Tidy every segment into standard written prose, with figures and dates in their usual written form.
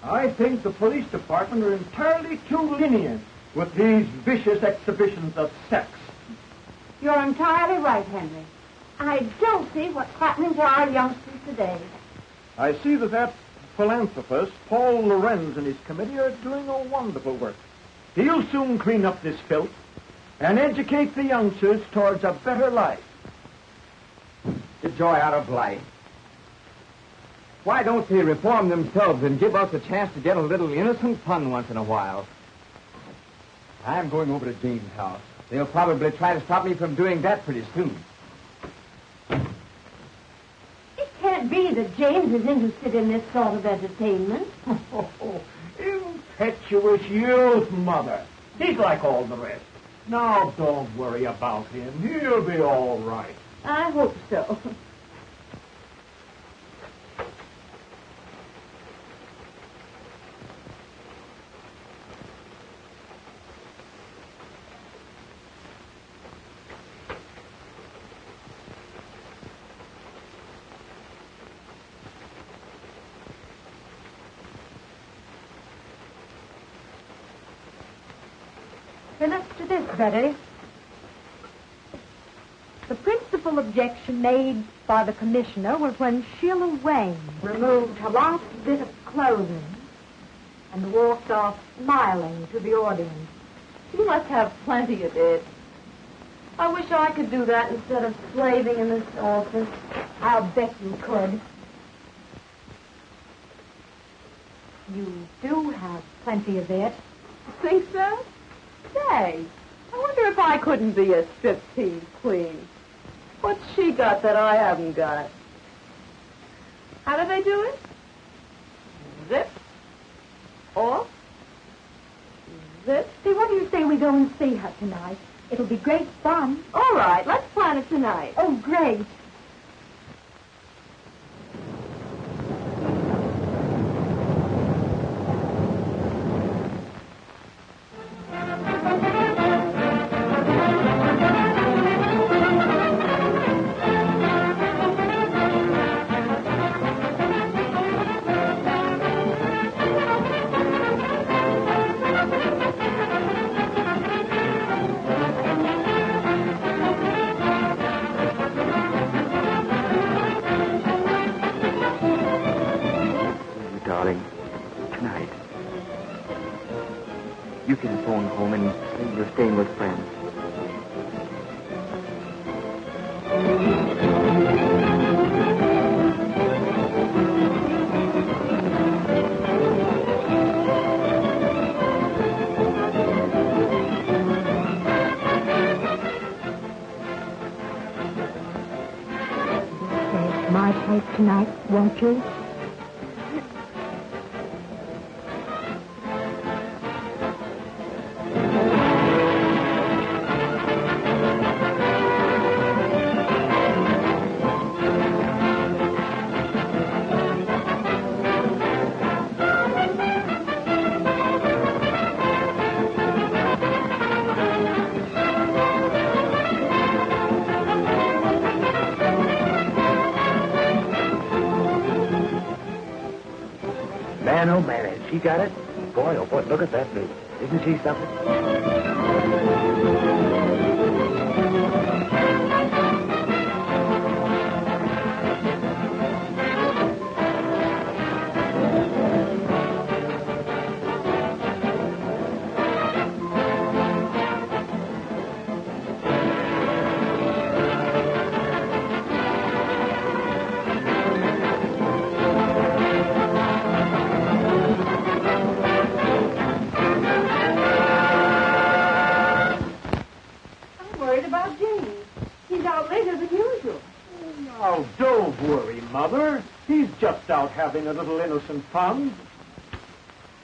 I think the police department are entirely too lenient with these vicious exhibitions of sex. You're entirely right, Henry. I don't see what's happening to our youngsters today. I see that philanthropist, Paul Lorenz, and his committee are doing a wonderful work. He'll soon clean up this filth and educate the youngsters towards a better life. The joy out of life. Why don't they reform themselves and give us a chance to get a little innocent fun once in a while? I'm going over to Jane's house. They'll probably try to stop me from doing that pretty soon. It can't be that James is interested in this sort of entertainment. Impetuous youth, Mother. He's like all the rest. Now, don't worry about him. He'll be all right. I hope so. Let's do this, Betty. The principal objection made by the commissioner was when Sheila Wayne removed her last bit of clothing and walked off smiling to the audience. You must have plenty of it. I wish I could do that instead of slaving in this office. I'll bet you could. You do have plenty of it. Think so? Say, I wonder if I couldn't be a striptease queen. What's she got that I haven't got? How do they do it? Zip. Off. Zip. See, what do you say we go and see her tonight? It'll be great fun. All right, let's plan it tonight. Oh, great. You can phone home and say you're staying with friends. Stay at my place tonight, won't you? Man, oh man, has she got it? Boy, oh boy, look at that baby. Isn't she something? Oh, don't worry, Mother. He's just out having a little innocent fun.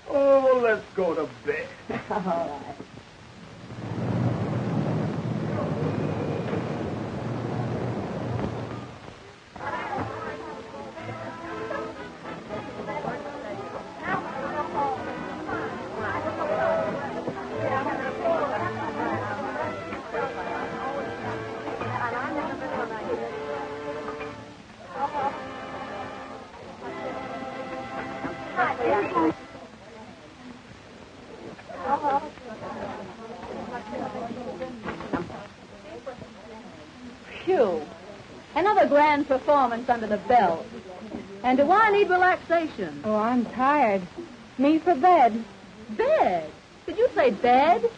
Oh, let's go to bed. All right. Phew. Another grand performance under the belt. And do I need relaxation? Oh, I'm tired. Me for bed. Bed? Did you say bed?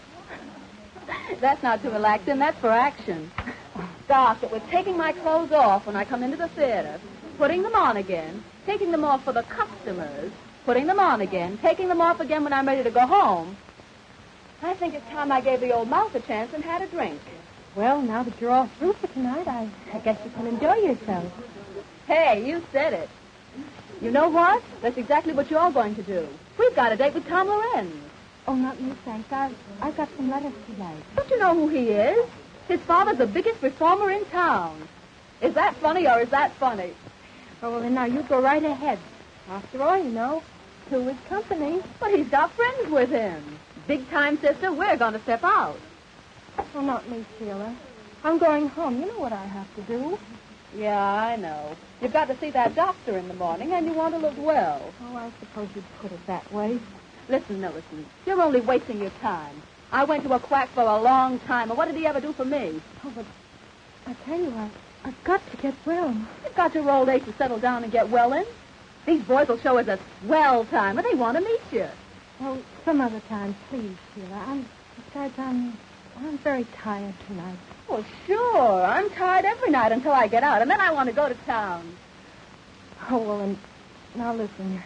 That's not to relax in, that's for action. Doc, it was taking my clothes off when I come into the theater, putting them on again, taking them off for the customers, putting them on again, taking them off again when I'm ready to go home. I think it's time I gave the old mouth a chance and had a drink. Well, now that you're all through for tonight, I guess you can enjoy yourself. Hey, you said it. You know what? That's exactly what you're going to do. We've got a date with Tom Lorenz. Oh, not me, thanks. I've got some letters to write. Don't you know who he is? His father's the biggest reformer in town. Is that funny or is that funny? Oh, well, then now you go right ahead. After all, you know, two is company. But he's got friends with him. Big time, sister, we're going to step out. Oh, not me, Sheila. I'm going home. You know what I have to do. Yeah, I know. You've got to see that doctor in the morning, and you want to look well. Oh, I suppose you'd put it that way. Listen, Millicent, you're only wasting your time. I went to a quack for a long time, and what did he ever do for me? Oh, but I tell you, I've got to get well. You've got your old age to settle down and get well in. These boys will show us a swell time, and they want to meet you. Well, some other time, please, Sheila. Besides, I'm very tired tonight. Well, sure. I'm tired every night until I get out, and then I want to go to town. Oh, well, and now listen,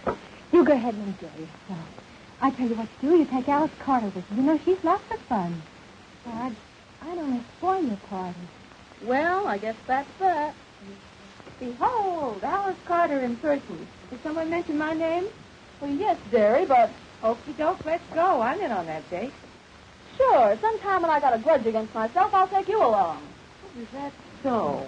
you go ahead and enjoy yourself. I tell you what to do. You take Alice Carter with you. You know, she's lots of fun. Well, I don't want to spoil your party. Well, I guess that's that. Behold, Alice Carter in person. Did someone mention my name? Well, yes, dearie, but... Okie doke, let's go. I'm in on that date. Sure, sometime when I got a grudge against myself, I'll take you along. Is that so?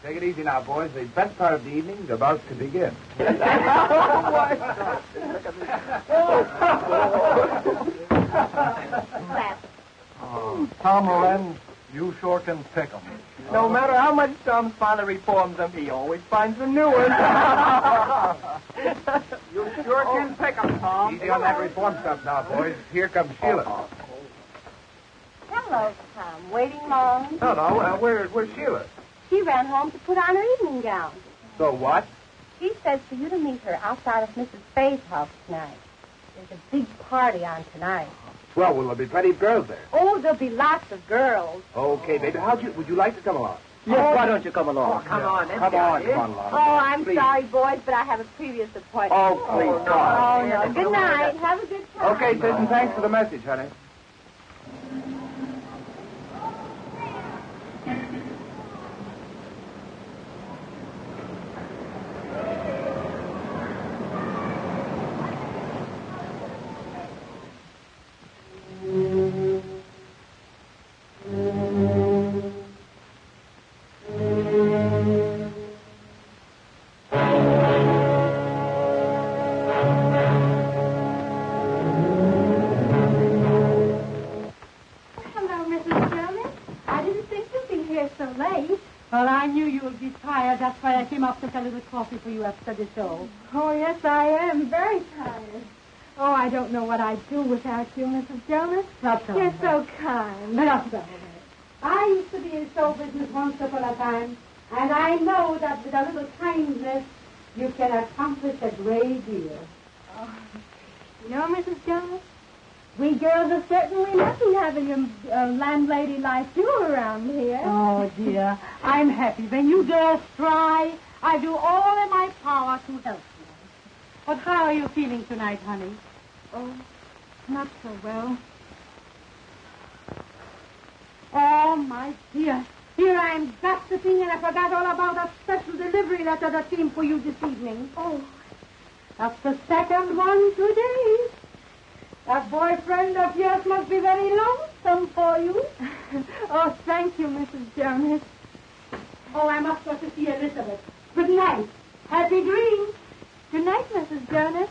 Take it easy now, boys. The best part of the evening is about to begin. Tom Lorenz, you sure can pick 'em. No matter how much Tom's father reforms them, he always finds a new one. You sure can pick 'em, Tom. Easy on that reform stuff now, boys. Here comes Sheila. Hello, Tom. Waiting long? No. Where's Sheila? She ran home to put on her evening gown. So what? She says for you to meet her outside of Mrs. Faye's house tonight. There's a big party on tonight. Well, will there be plenty of girls there? Oh, there'll be lots of girls. Okay, baby. Would you like to come along? Yes, why don't you come along? Come on along. Oh, I'm Please. sorry, boys, but I have a previous appointment. Oh, please, Oh, God. no. Good night. Have a good time. Okay, sis, and thanks for the message, honey. Well, I knew you would be tired. That's why I came up to get a little coffee for you after the show. Oh, yes, I am. Very tired. Oh, I don't know what I'd do without you, Mrs. Jonas. You're so kind. That's all right. I used to be in show business once upon a time, and I know that with a little kindness, you can accomplish a great deal. Oh. You know, Mrs. Jonas, we girls are certainly lucky having a landlady like you around here. Oh, dear. I'm happy. When you girls try, I do all in my power to help you. But how are you feeling tonight, honey? Oh, not so well. Oh, my dear. Here I'm gossiping, and I forgot all about that special delivery letter that came for you this evening. Oh. That's the second one today. That boyfriend of yours must be very lonesome for you. Oh, thank you, Mrs. Jonas. Oh, I must go to see Elizabeth. Good night. Happy dreams. Good night, Mrs. Jonas.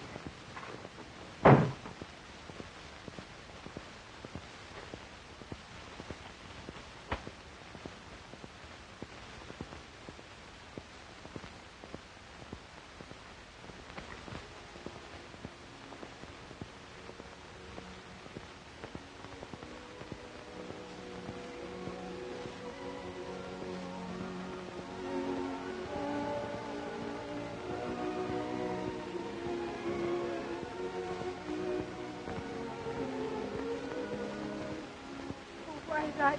Why did I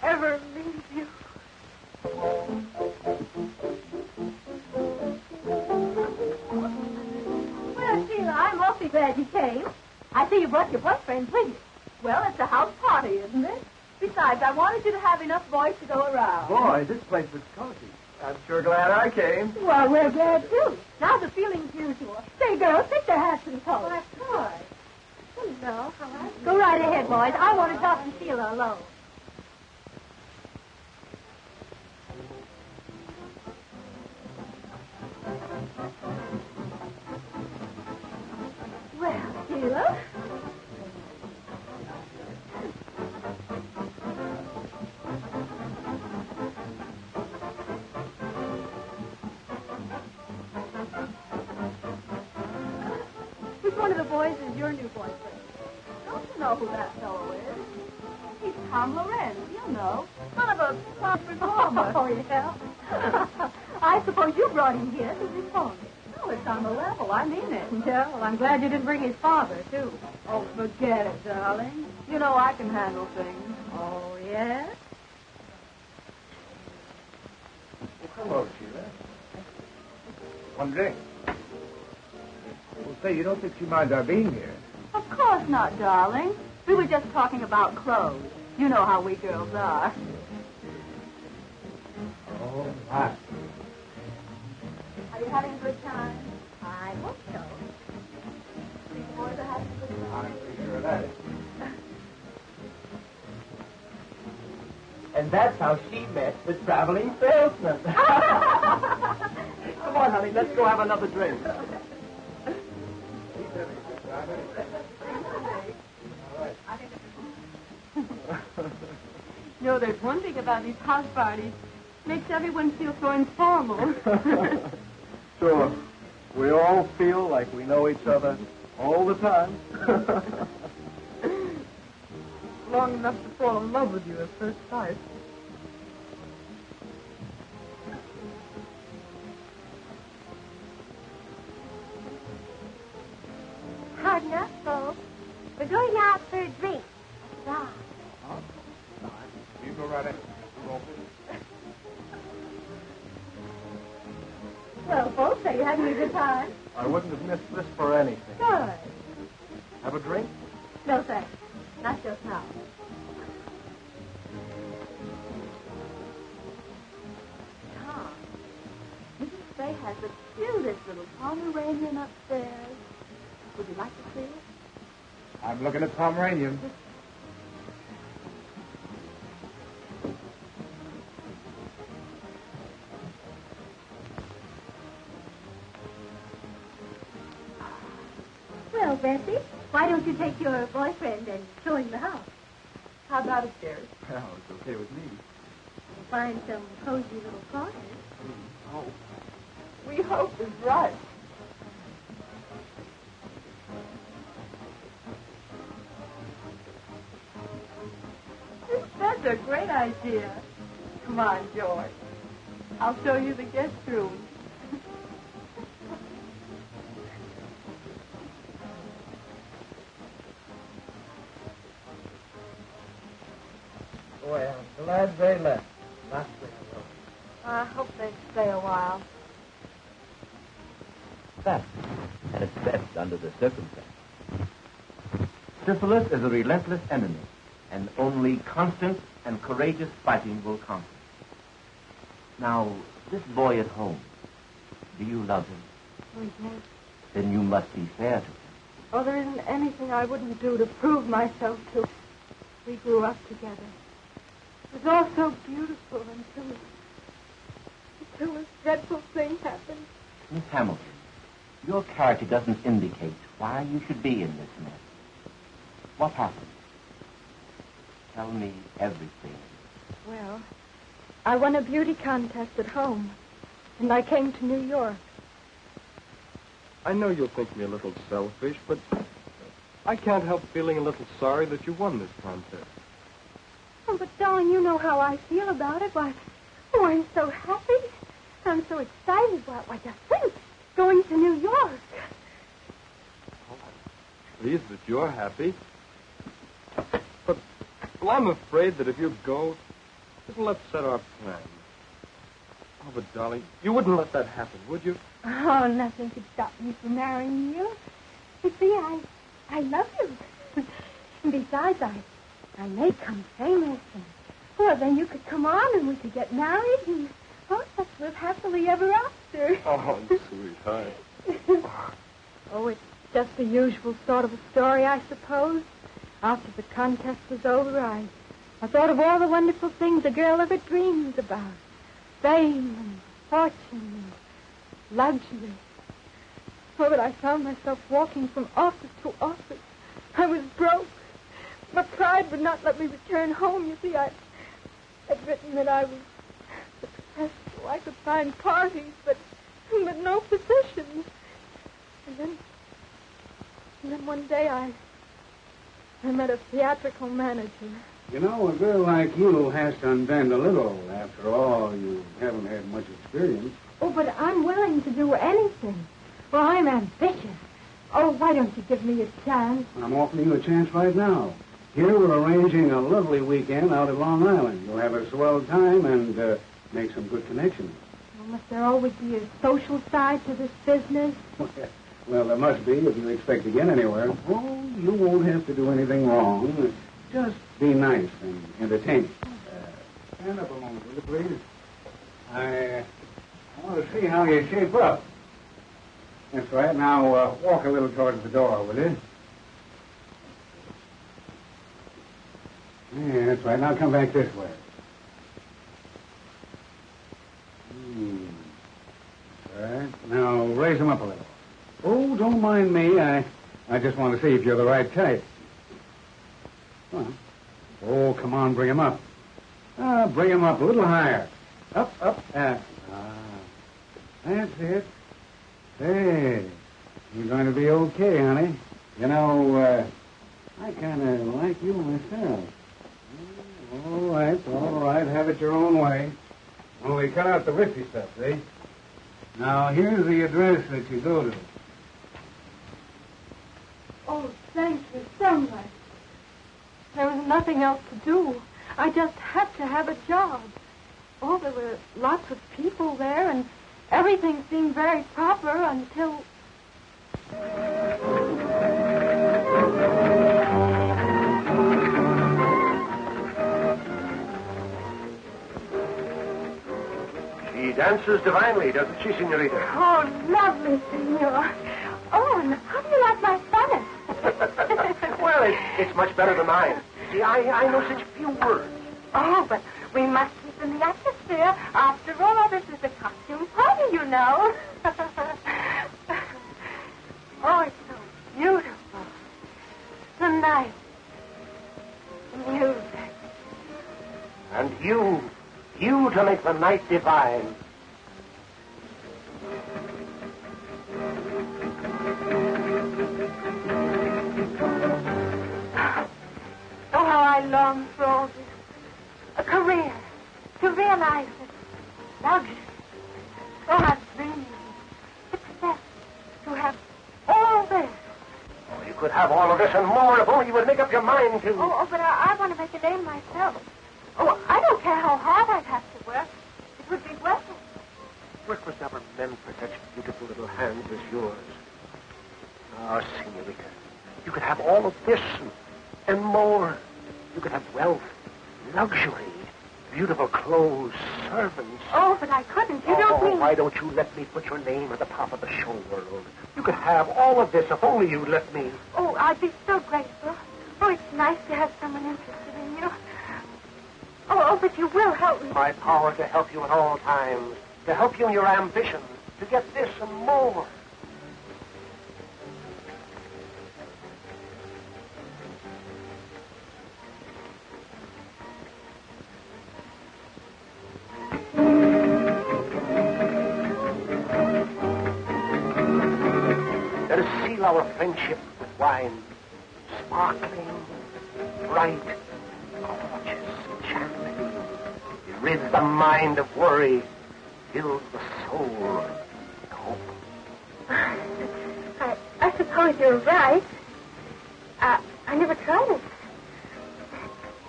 ever leave you? Well, Sheila, I'm awfully glad you came. I see you brought your boyfriend with you. Well, it's a house party, isn't it? Besides, I wanted you to have enough boys to go around. Boy, this place was cozy. I'm sure glad I came. Well, we're glad, too. Now the feeling's usual. Say, girls, take their hats and coats. Well, of course. Hello, how are you? Go right ahead, boys. I want to talk to Sheila alone. Well, Sheila. Which one of the boys is your new boyfriend? Don't you know who that fellow is? He's Tom Lorenz, you know. Son of a top performer. Oh, yeah. I suppose you brought him here to reform it. No, it's on the level. I mean it. Yeah, well, I'm glad you didn't bring his father, too. Oh, forget it, darling. You know I can handle things. Oh, yes? Well, hello, Sheila. One drink. Well, say, you don't think she minds our being here? Of course not, darling. We were just talking about clothes. You know how we girls are. Oh, my. Are you having a good time? I hope so. These boys are having a good time. I'm pretty sure of that. And that's how she met the traveling salesman. Come on, honey, let's go have another drink. No, there's one thing about these house parties. Makes everyone feel so informal. Sure. We all feel like we know each other all the time. Long enough to fall in love with you at first sight. Hard enough, folks. We're going out for a drink. Bye. You go right ahead. Well, folks, are you having a good time? I wouldn't have missed this for anything. Good. Have a drink? No, thanks. Not just now. Tom, Mrs. Fay has the cutest little Pomeranian upstairs. Would you like to see it? I'm looking at Pomeranian. Well, Bessie, why don't you take your boyfriend and show him the house? How about upstairs? Well, it's okay with me. We'll find some cozy little corners. Oh. We hope is right. That's a great idea. Come on, George. I'll show you the guest room. Boy, I'm glad they left. Not very well. I hope they stay a while. That, and it's best under the circumstances. Syphilis is a relentless enemy, and only constant and courageous fighting will conquer. Now, this boy at home, do you love him? Oh, yes. Then you must be fair to him. Oh, there isn't anything I wouldn't do to prove myself to. We grew up together. It was all so beautiful until this dreadful thing happened. Miss Hamilton, your character doesn't indicate why you should be in this mess. What happened? Tell me everything. Well, I won a beauty contest at home, and I came to New York. I know you'll think me a little selfish, but I can't help feeling a little sorry that you won this contest. Oh, but darling, you know how I feel about it. Why, I'm so happy. I'm so excited. Why, just think, going to New York. Oh, I'm pleased that you're happy. But, well, I'm afraid that if you go, it'll upset our plans. Oh, but, darling, you wouldn't let that happen, would you? Oh, nothing could stop me from marrying you. You see, I love you. And besides, I may come famous. And, well, then you could come on and we could get married and, oh, let's live happily ever after. Oh, sweetheart. Oh, it's just the usual sort of a story, I suppose. After the contest was over, I thought of all the wonderful things a girl ever dreams about. Fame and fortune and luxury. Oh, but I found myself walking from office to office. I was broke. My pride would not let me return home. You see, I'd written that I was successful. I could find parties, but no positions. And then one day I met a theatrical manager. You know, a girl like you has to unbend a little. After all, you haven't had much experience. Oh, but I'm willing to do anything. Well, I'm ambitious. Oh, why don't you give me a chance? I'm offering you a chance right now. Here we're arranging a lovely weekend out at Long Island. You'll have a swell time and make some good connections. Well, must there always be a social side to this business? Well, there must be if you expect to get anywhere. Oh, you won't have to do anything wrong. Just be nice and entertaining. Stand up a moment, will you, please? I want to see how you shape up. That's right. Now, walk a little towards the door, will you? Yeah, that's right. Now come back this way. All right. Now, raise them up a little. Oh, don't mind me. I just want to see if you're the right type. Well, oh, come on, bring him up. Bring him up a little higher. Up. That's it. Hey, you're going to be okay, honey. You know, I kind of like you myself. All right. Have it your own way. Only cut out the risky stuff, see? Now, here's the address that you go to. Oh, thank you so much. There was nothing else to do. I just had to have a job. Oh, there were lots of people there, and everything seemed very proper until... She dances divinely, doesn't she, Senorita? Oh, lovely, senor. Oh, and how do you like my Spanish? Well, it's much better than mine. See, I know such few words. Oh, but we must keep in the atmosphere. After all, this is a costume party, you know. Oh, it's so beautiful. The night. The music. And you to make the night divine. Oh, how I long for all this. A career. To realize it. Luxury. Oh, I've dreamed of success. To have all this. Oh, you could have all of this and more if only you would make up your mind to... Oh, but I want to make a name myself. Oh, I don't care how hard I'd have to work. It would be worth it. Work was never meant for such beautiful beautiful little hands as yours. Ah, senorita, you could have all of this and more. You could have wealth, luxury, beautiful clothes, servants. Oh, but I couldn't. You don't mean... Why don't you let me put your name at the top of the show world? You could have all of this if only you'd let me. Oh, I'd be so grateful. Oh, it's nice to have someone interested in you. Oh, but you will help me. My power to help you at all times, to help you in your ambition, to get this and more. Let us seal our friendship with wine, sparkling, bright, gorgeous, enchanting. It rids the mind of worry, fills the soul with hope. I suppose you're right. I never tried it.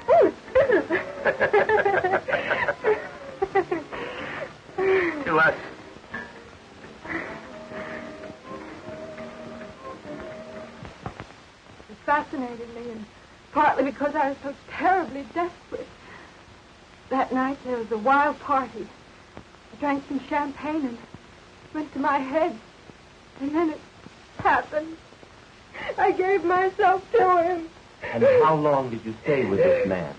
Oh, this is... To us. It fascinated me, and partly because I was so terribly desperate. That night there was a wild party. I drank some champagne and it went to my head. And then it happened. I gave myself to him. And how long did you stay with this man?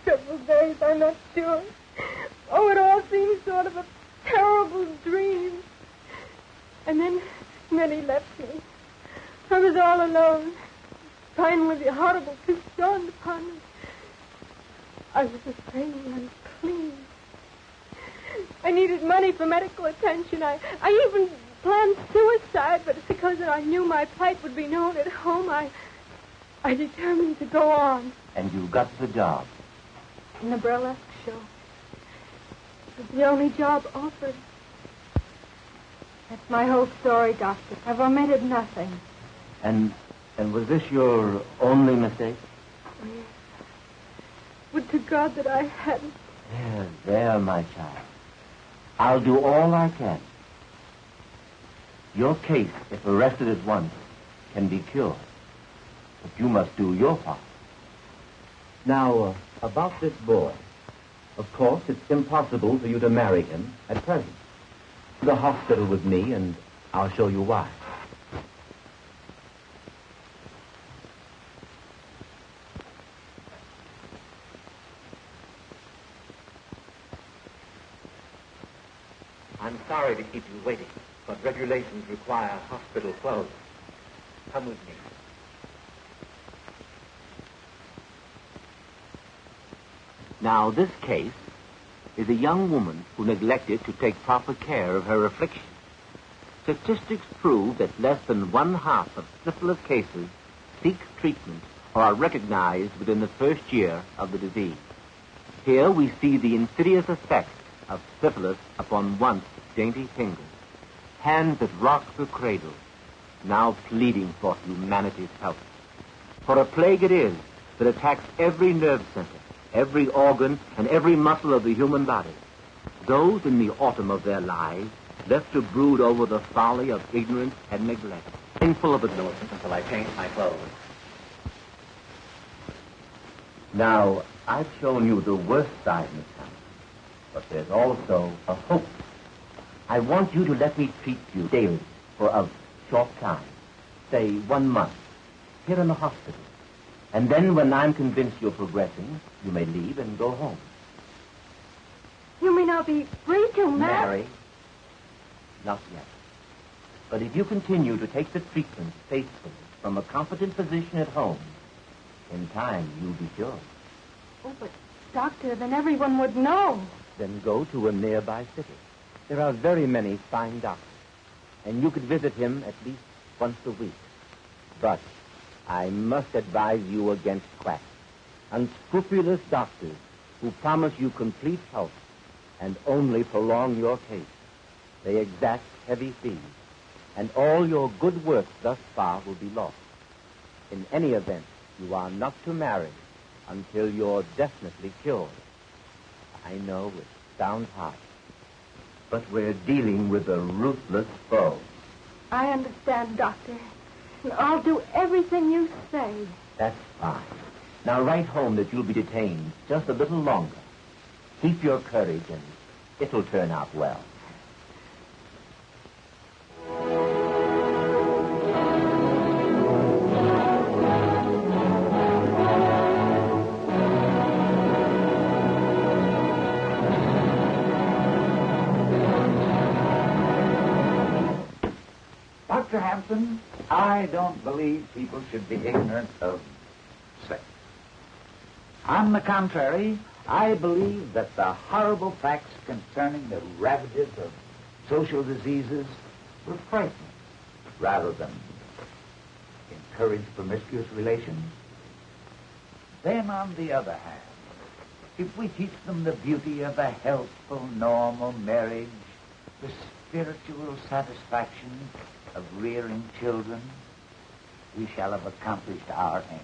Several days, I'm not sure. Oh, it all seemed sort of a terrible dream. And then he left me. I was all alone. Finally, the horrible truth dawned upon me. I was afraid and unclean. I needed money for medical attention. I even planned suicide, but it's because I knew my plight would be known at home. I determined to go on. And you got the job? In the burlesque show. It was the only job offered. That's my whole story, Doctor. I've omitted nothing. And was this your only mistake? Oh, yes. Would to God that I hadn't. There, my child. I'll do all I can. Your case, if arrested at once, can be cured. But you must do your part. Now, about this boy. Of course, it's impossible for you to marry him at present. To the hospital with me, and I'll show you why. I'm sorry to keep you waiting, but regulations require hospital clothes. Come with me. Now, this case is a young woman who neglected to take proper care of her affliction. Statistics prove that less than 1/2 of syphilis cases seek treatment or are recognized within the first year of the disease. Here we see the insidious effect of syphilis upon once dainty fingers, hands that rock the cradle, now pleading for humanity's help. For a plague it is that attacks every nerve center, every organ, and every muscle of the human body. Those in the autumn of their lives left to brood over the folly of ignorance and neglect, painful of ignorance Until I change my clothes. Now, I've shown you the worst side, Miss Hammond, but there's also a hope. I want you to let me treat you daily for a short time, say 1 month, here in the hospital. And then when I'm convinced you're progressing, you may leave and go home. You mean I'll be free to Marry? Not yet. But if you continue to take the treatment faithfully from a competent physician at home, in time you'll be cured. Oh, but, Doctor, then everyone would know. Then go to a nearby city. There are very many fine doctors, and you could visit him at least once a week. But I must advise you against quacks, unscrupulous doctors who promise you complete health and only prolong your case. They exact heavy fees, and all your good work thus far will be lost. In any event, you are not to marry until you're definitely cured. I know it sounds hard, but we're dealing with a ruthless foe. I understand, Doctor. I'll do everything you say. That's fine. Now write home that you'll be detained just a little longer. Keep your courage and it'll turn out well. Dr. Hampton, I don't believe people should be ignorant of sex. On the contrary, I believe that the horrible facts concerning the ravages of social diseases will frighten rather than encourage promiscuous relations. Then, on the other hand, if we teach them the beauty of a healthful, normal marriage, the spiritual satisfaction of rearing children, we shall have accomplished our aim.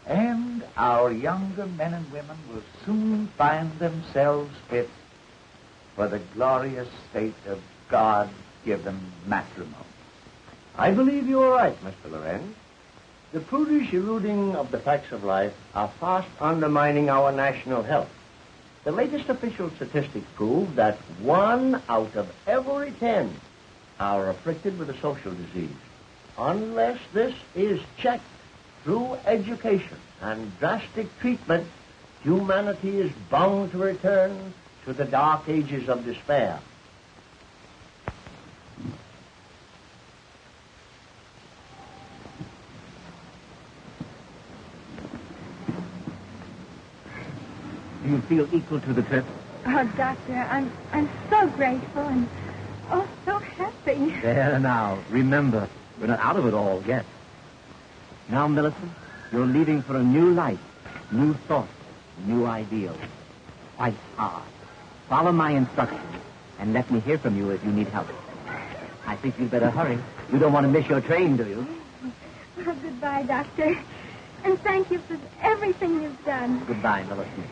And our younger men and women will soon find themselves fit for the glorious state of God-given matrimony. I believe you are right, Mr. Lorenz. The prudish eroding of the facts of life are fast undermining our national health. The latest official statistics prove that 1 out of every 10 are afflicted with a social disease. Unless this is checked through education and drastic treatment, humanity is bound to return to the dark ages of despair. Do you feel equal to the trip? Oh, Doctor, I'm so grateful and so happy. There now. Remember, we're not out of it all yet. Now, Millicent, you're leaving for a new life, new thoughts, new ideals. Fight hard. Follow my instructions, and let me hear from you if you need help. I think you'd better hurry. You don't want to miss your train, do you? Oh, goodbye, Doctor. And thank you for everything you've done. Goodbye, Millicent.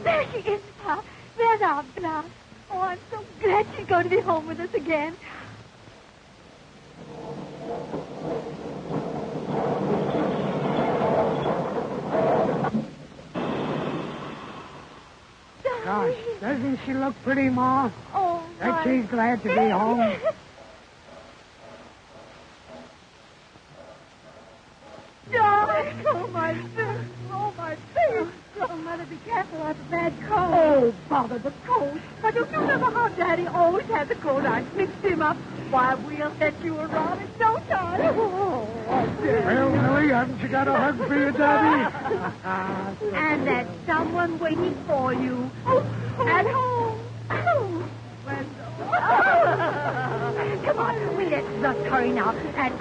There she is, Pa. There's our blouse. Oh, I'm so glad she's going to be home with us again. Gosh, doesn't she look pretty, Ma? Oh, Bet she's glad to be home. Darling, oh, my face. Oh, my face. Oh, Mother, be careful. I have a bad cold. Oh, bother the cold. Why, don't you remember how Daddy always had the cold? I mixed him up. Why, we'll set you around in no time. Oh, Well, Millie, haven't you got a hug for your daddy? and there's someone waiting for you. At home. Come on, let's hurry now. And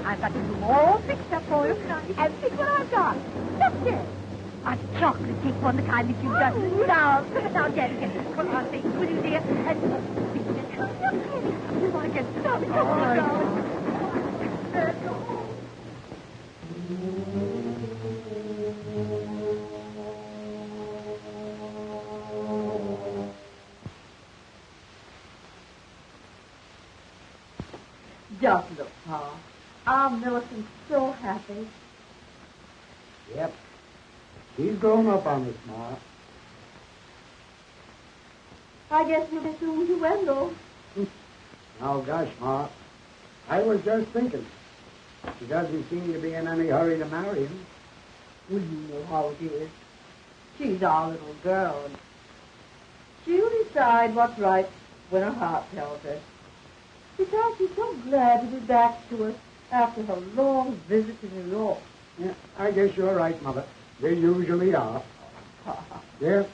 I've got the room all fixed up for you. And see what I've got. Look there. A chocolate cake, one the kind that you've done. Now, Daddy, come on, say, will you, dear? And come on, get started. Come on, darling. Just look, Pa. Our Millicent's so happy. Yep. He's grown up on us, Ma. I guess we'll be soon to Wendell. Oh, gosh, Ma. I was just thinking. She doesn't seem to be in any hurry to marry him. Well, you know how it is. She's our little girl. And she'll decide what's right when her heart tells her. Besides, she's so glad to be back to us after her long visit to New York. Yeah, I guess you're right, Mother. They usually are. Yes?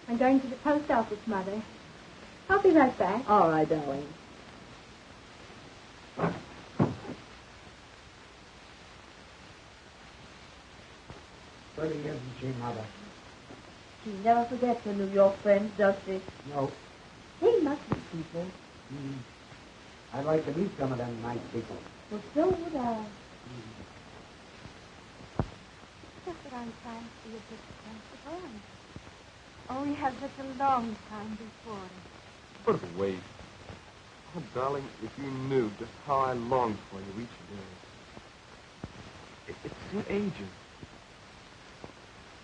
I'm going to the post office, Mother. I'll be right back. All right, darling. Pretty, isn't she, Mother? She never forgets her New York friends, does she? No. They must be people. I'd like to meet some of them nice people. Well, so would I. Just that I'm trying to be a bit sensible. Oh, we have such a long time before us. What a waste. Oh, darling, if you knew just how I longed for you each day. It seemed ages.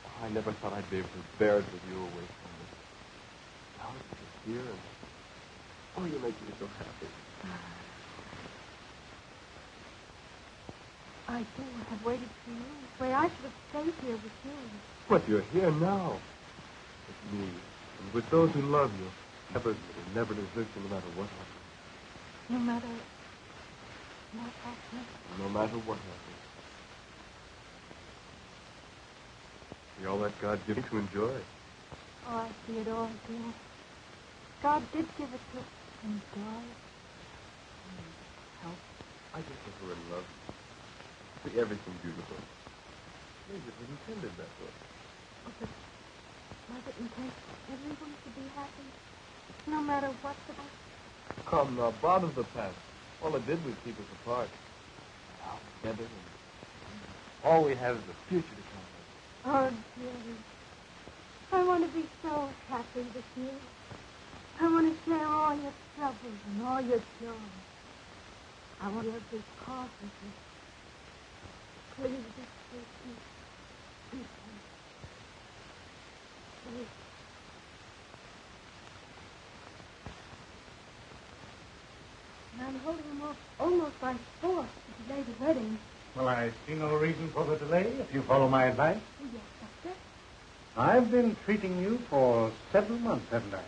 Oh, I never thought I'd be able to bear it with you away from me. Now that you're here, and oh, you make me so happy. I too have waited for you. Where I should have stayed here with you. But you're here now. With me, and with those who love you. Never desert you no matter what happens. No matter what happens. No matter what happens. See all that God gave me to enjoy. Oh, I see it all, dear. God did give it to enjoy. Help. I just think we're in love. See everything beautiful. Maybe it was intended that way. Oh, but was it intended for everyone to be happy? No matter what the past? Come now, bother the past. All it did was keep us apart. Now together, and all we have is the future to come. Oh, dearie. I want to be so happy with you. I want to share all your troubles and all your joy. I want to have this cause with you. Please be patient. Be patient. Please. And I'm holding him off almost by force to delay the wedding. Well, I see no reason for the delay, if you follow my advice. Oh, yes, Doctor. I've been treating you for several months, haven't I?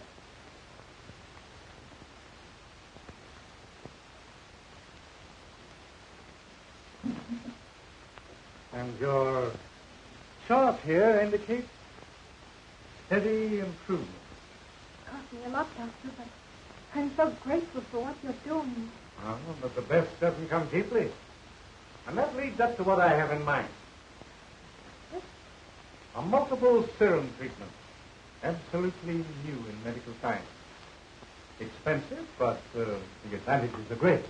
And your chart here indicates steady improvement. Cost me a lot, Doctor, but I'm so grateful for what you're doing. Oh, but the best doesn't come cheaply. And that leads up to what I have in mind. Yes? A multiple serum treatment. Absolutely new in medical science. Expensive, but the advantages are great.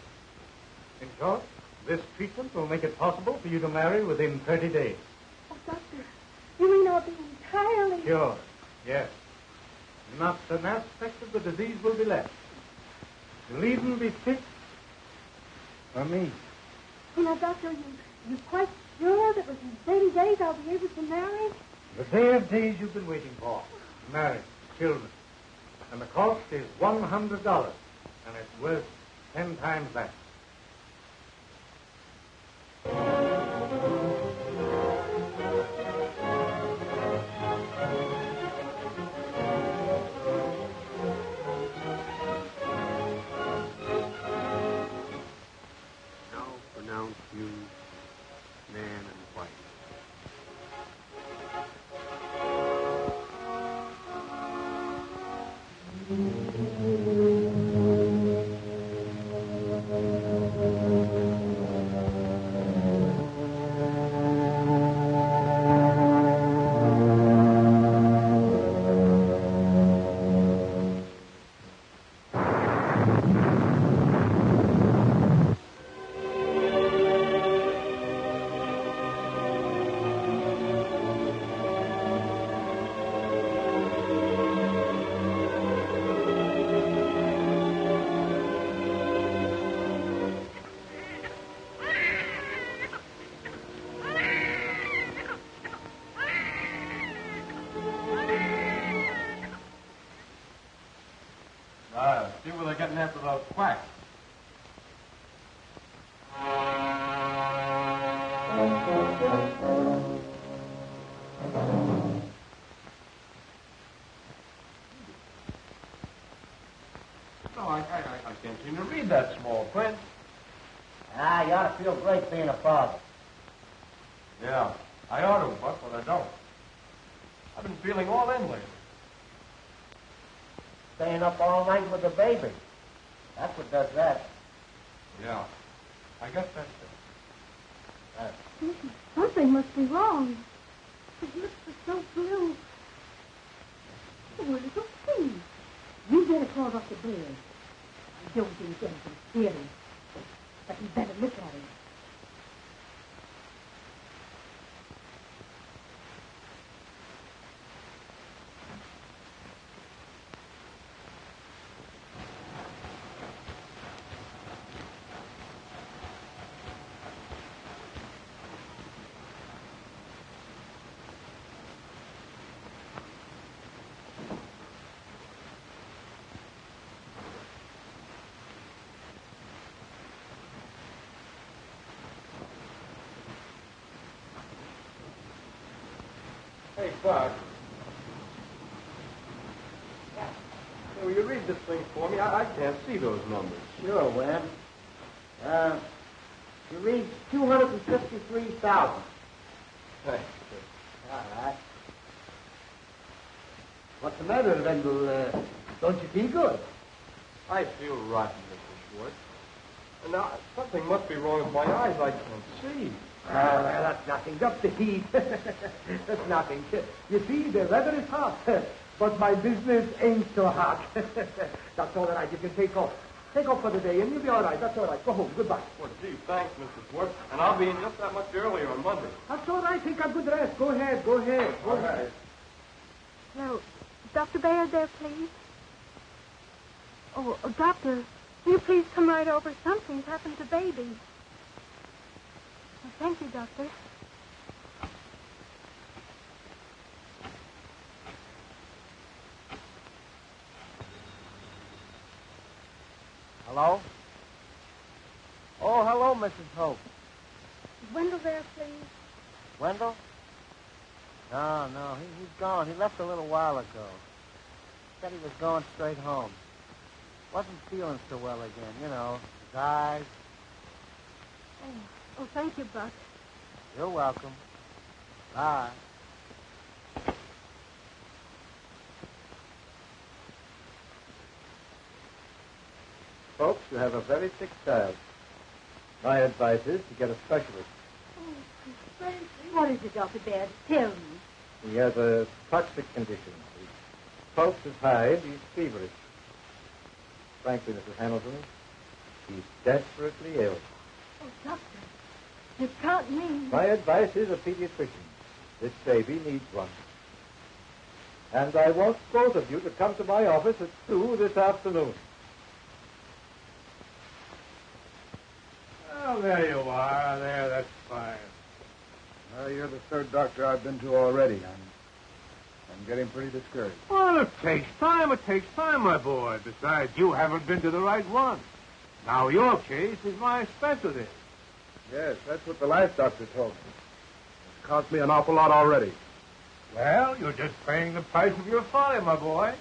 In short, this treatment will make it possible for you to marry within 30 days. Oh, Doctor, you mean I'll be entirely... Sure, yes. Not an aspect of the disease will be left. You'll even be fit for me. You know, Doctor, you're quite sure that within 30 days I'll be able to marry? The day of days you've been waiting for. Marriage, children. And the cost is $100, and it's worth 10 times that. Now pronounce you man and wife. No, I can't seem to read that small print. Ah, you ought to feel great being a father. Yeah, I ought to, Buck, but I don't. I've been feeling all in lately. Staying up all night with the baby. That's what does that. Yeah, I guess that's it. Something must be wrong. His lips are so blue. Where did you see? You better crawl off the bed. I don't think anything's scary. But you better look at him. Hey, Buck. Hey, will you read this thing for me? I can't see those numbers. Sure, Webb. You read 253,000. Thanks. All right. What's the matter, Wendell? Don't you feel good? I feel rotten, Mr. Schwartz. And now, something must be wrong with my eyes. I can't see. Well, that's nothing. Just the heat. That's nothing. You see, the weather is hot, but my business ain't so hot. That's all right. You can take off. Take off for the day, and you'll be all right. That's all right. Go home. Goodbye. Well, gee, thanks, Mr. Schwartz. And I'll be in just that much earlier on Monday. That's all right. Take a good rest. Go ahead. Go ahead. Go ahead. Now, Dr. Bayard there, please. Oh, Doctor, will you please come right over? Something's happened to baby. Well, thank you, Doctor. Hello? Oh, hello, Mrs. Hope. Is Wendell there, please? Wendell? No, he's gone. He left a little while ago. Said he was going straight home. Wasn't feeling so well again, you know, his eyes. Oh, thank you, Buck. You're welcome. Bye. Folks, you have a very sick child. My advice is to get a specialist. Oh, what is it, Dr. Baird? Tell me. He has a toxic condition. His pulse is high and he's feverish. Frankly, Mrs. Hamilton, he's desperately ill. Oh, Doctor, you can't mean... My advice is a pediatrician. This baby needs one. And I want both of you to come to my office at 2 this afternoon. Oh, there you are. There, that's fine. Well, you're the third doctor I've been to already. I'm getting pretty discouraged. Well, it takes time, my boy. Besides, you haven't been to the right one. Now, your case is my specialty. Yes, that's what the last doctor told me. It's cost me an awful lot already. Well, you're just paying the price of your folly, my boy.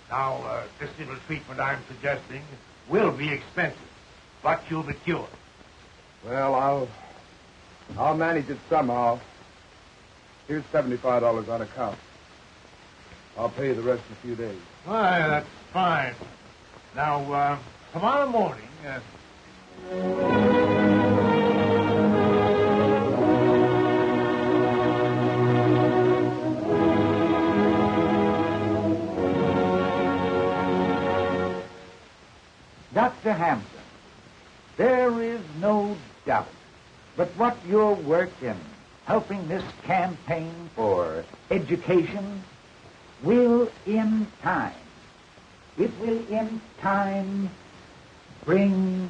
Now, this little treatment I'm suggesting will be expensive, but you'll be cured. Well, I'll manage it somehow. Here's $75 on account. I'll pay you the rest in a few days. Why, that's fine. Now, tomorrow morning... Dr. Hampton, there is no doubt but what your work in helping this campaign for education will in time, bring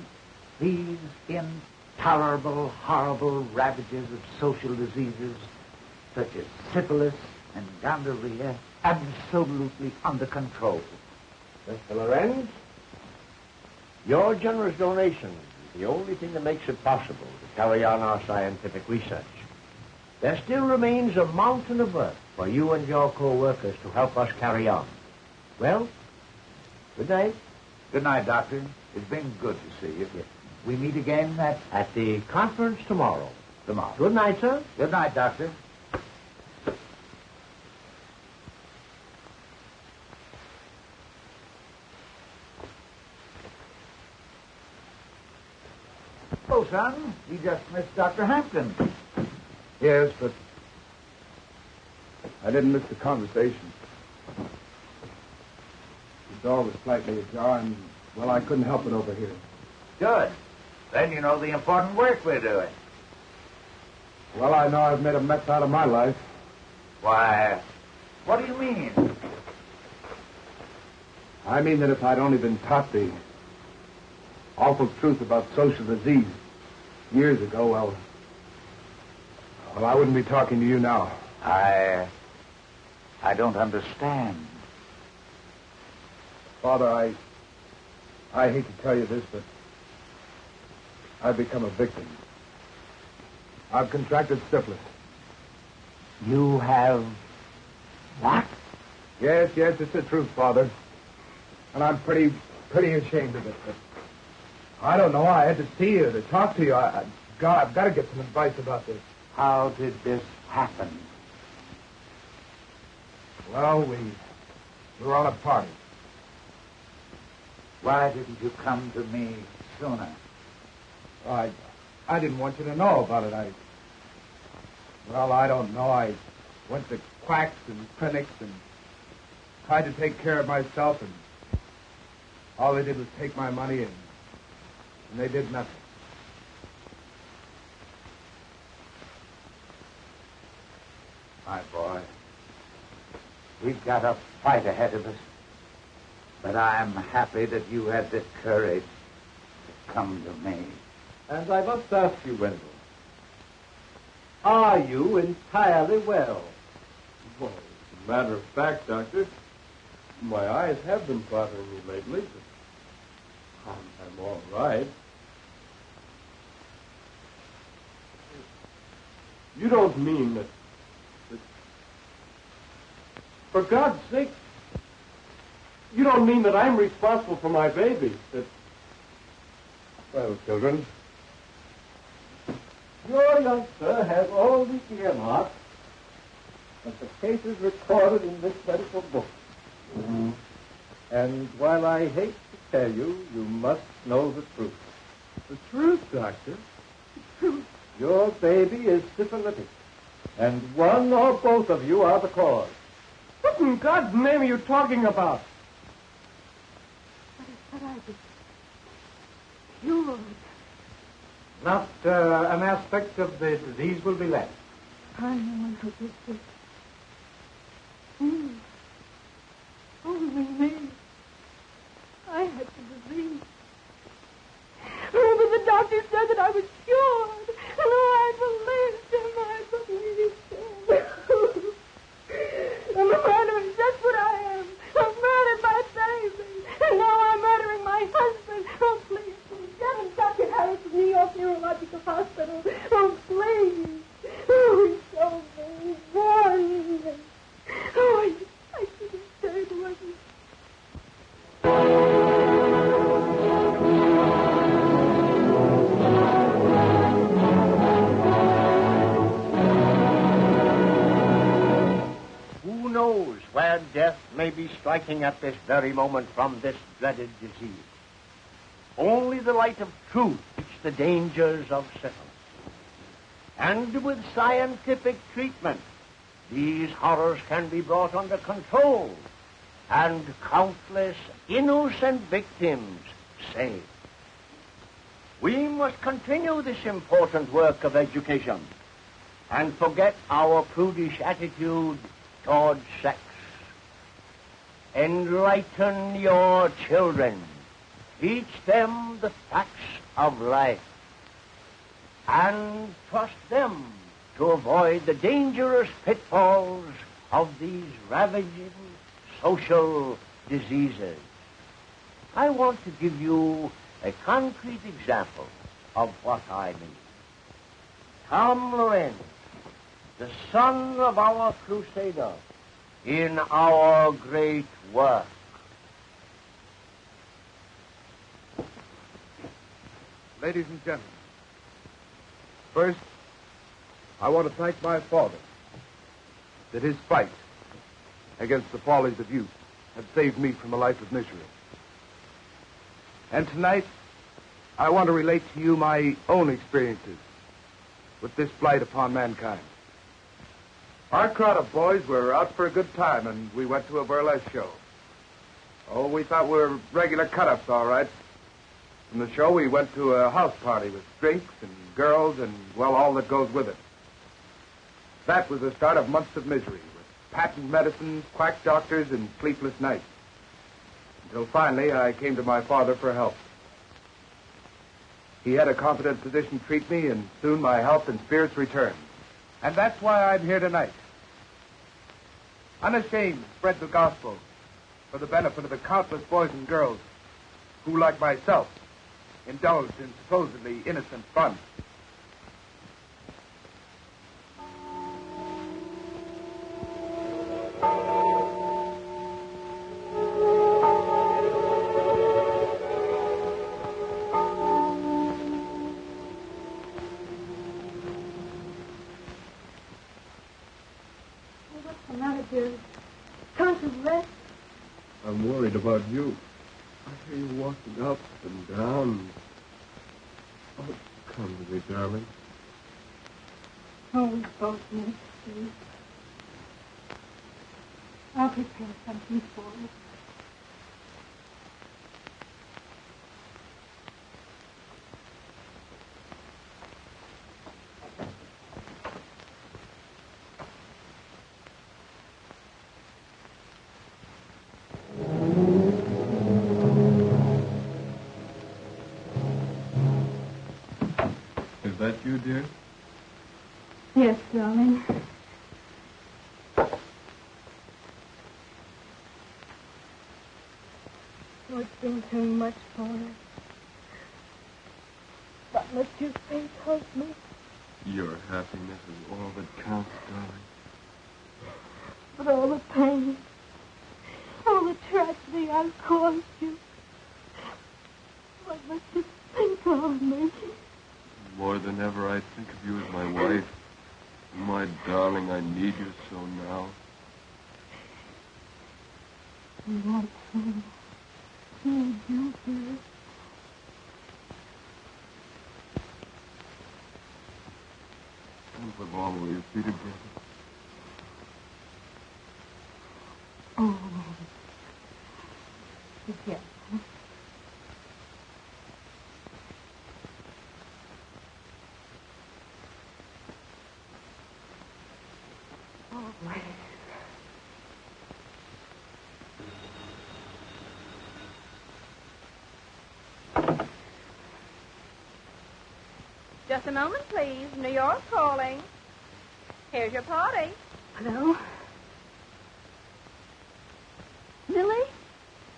these intolerable, horrible ravages of social diseases such as syphilis and gonorrhea absolutely under control. Mr. Lorenz, your generous donation is the only thing that makes it possible to carry on our scientific research. there still remains a mountain of work for you and your co-workers to help us carry on. Well, good night. Good night, Doctor. It's been good to see you. Yes. We meet again at the conference tomorrow. Tomorrow. Good night, sir. Good night, Doctor. Oh, son, you just missed Dr. Hampton. Yes, but I didn't miss the conversation. The door was slightly ajar, and, well, I couldn't help it over here. Good. Then you know the important work we're doing. Well, I know I've made a mess out of my life. Why, what do you mean? I mean that if I'd only been taught the awful truth about social disease years ago, well, I wouldn't be talking to you now. I don't understand. Father, I hate to tell you this, but I've become a victim. I've contracted syphilis. You have what? Yes, it's the truth, Father. And I'm pretty ashamed of it, but I don't know. I had to see you, to talk to you. I've got to get some advice about this. How did this happen? Well, we were on a party. Why didn't you come to me sooner? I didn't want you to know about it. I don't know. I went to quacks and clinics and tried to take care of myself, and all they did was take my money, and they did nothing. My boy, we've got a fight ahead of us. But I'm happy that you had the courage to come to me. And I must ask you, Wendell, are you entirely well? Well, as a matter of fact, Doctor, my eyes have been bothering me lately, but I'm all right. You don't mean that... For God's sake, you don't mean that I'm responsible for my baby? Well, children, Your youngster has all the earmarks of the cases recorded in this medical book. Mm-hmm. And while I hate to tell you, you must know the truth. The truth, Doctor? The truth. Your baby is syphilitic, and one or both of you are the cause. What in God's name are you talking about? What I did? Cured. Not an aspect of the disease will be left. I'm the one who did this. Me. Only me. I had the disease. Remember, the doctor said that I was cured. And I believed him. I'm a murderer. That's what I am. I've murdered my baby. And now I'm murdering my husband. Oh, please, get him, Dr. Harris of New York Neurological Hospital. Oh, please. Oh, he told me. He warned me. Oh, I should have stayed with him. Who knows where death may be striking at this very moment from this dreaded disease? Only the light of truth teaches the dangers of syphilis. And with scientific treatment, these horrors can be brought under control and countless innocent victims saved. We must continue this important work of education and forget our prudish attitude towards sex. Enlighten your children. Teach them the facts of life. And trust them to avoid the dangerous pitfalls of these ravaging social diseases. I want to give you a concrete example of what I mean. Tom Lorenz, the son of our crusader, in our great work. Ladies and gentlemen, first, I want to thank my father that his fight against the follies of youth had saved me from a life of misery. And tonight, I want to relate to you my own experiences with this blight upon mankind. Our crowd of boys were out for a good time, and we went to a burlesque show. Oh, we thought we were regular cut-ups, all right. From the show, we went to a house party with drinks and girls and, well, all that goes with it. That was the start of months of misery, with patent medicines, quack doctors, and sleepless nights. Until finally, I came to my father for help. He had a competent physician treat me, and soon my health and spirits returned. And that's why I'm here tonight. Unashamed to spread the gospel for the benefit of the countless boys and girls who, like myself, indulged in supposedly innocent fun. What's the matter, dear? Can't you rest? I'm worried about you. I hear you walking up and down. Oh, come to me, darling. Oh, we both need sleep. I'll prepare something for you. Is that you, dear? Yes, darling. Oh, it's been too much for us. But must you say, tells me? Your happiness is all that counts, darling. But all the pain, all the tragedy I've caused you. What must you think of me? More than ever, I think of you as my wife. My darling, I need you so now. Yes, need you, dear. And for long will you be together? Oh, yes. Just a moment, please. New York calling. Here's your party. Hello? Millie,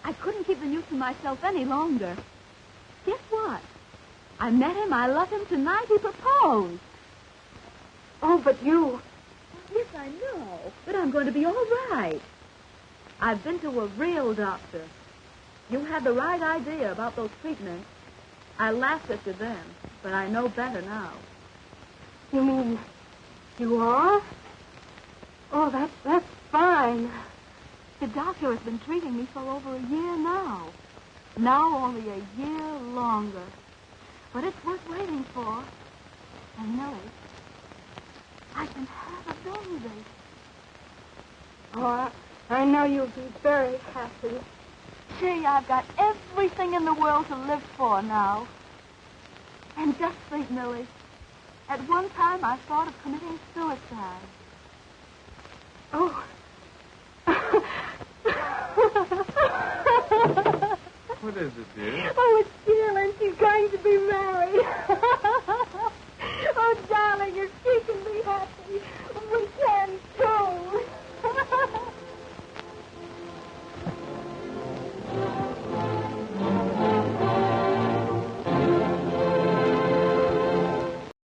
I couldn't keep the news to myself any longer. Guess what? I met him. I love him tonight. He proposed. Oh, but you... Yes, I know. But I'm going to be all right. I've been to a real doctor. You had the right idea about those treatments. I laughed at you then, but I know better now. You mean you are? Oh, that's fine. The doctor has been treating me for over a year now. Now only a year longer. But it's worth waiting for. And Millie, I can have a baby. Oh, I know you'll be very happy. Gee, I've got everything in the world to live for now. And just think, Millie, at one time I thought of committing suicide. Oh. What is it, dear? Oh, it's Jill, and she's going to be married.